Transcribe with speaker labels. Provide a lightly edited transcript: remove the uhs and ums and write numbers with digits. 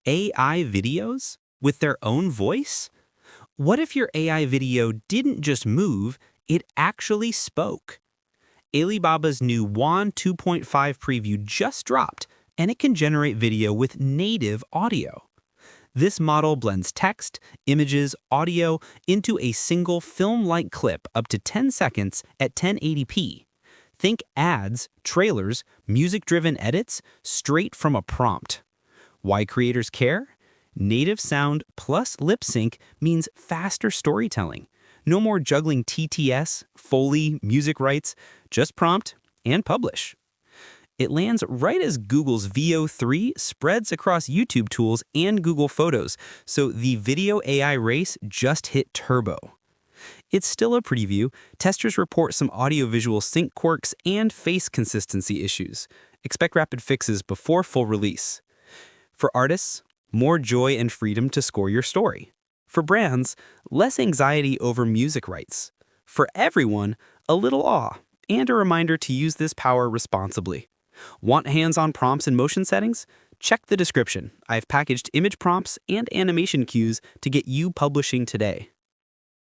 Speaker 1: AI videos with their own voice? What if your AI video didn't just move, it actually spoke? Alibaba's new Wan 2.5 preview just dropped, and it can generate video with native audio. This model blends text, images, audio into a single film-like clip up to 10 seconds at 1080p. Think ads, trailers, music-driven edits straight from a prompt. Why creators care? Native sound plus lip sync means faster storytelling. No more juggling TTS, Foley, music rights, just prompt and publish. It lands right as Google's VO3 spreads across YouTube tools and Google Photos, so the video AI race just hit turbo. It's still a preview. Testers report some audiovisual sync quirks and face consistency issues. Expect rapid fixes before full release. For artists, more joy and freedom to score your story. For brands, less anxiety over music rights. For everyone, a little awe and a reminder to use this power responsibly. Want hands-on prompts and motion settings? Check the description. I've packaged image prompts and animation cues to get you publishing today.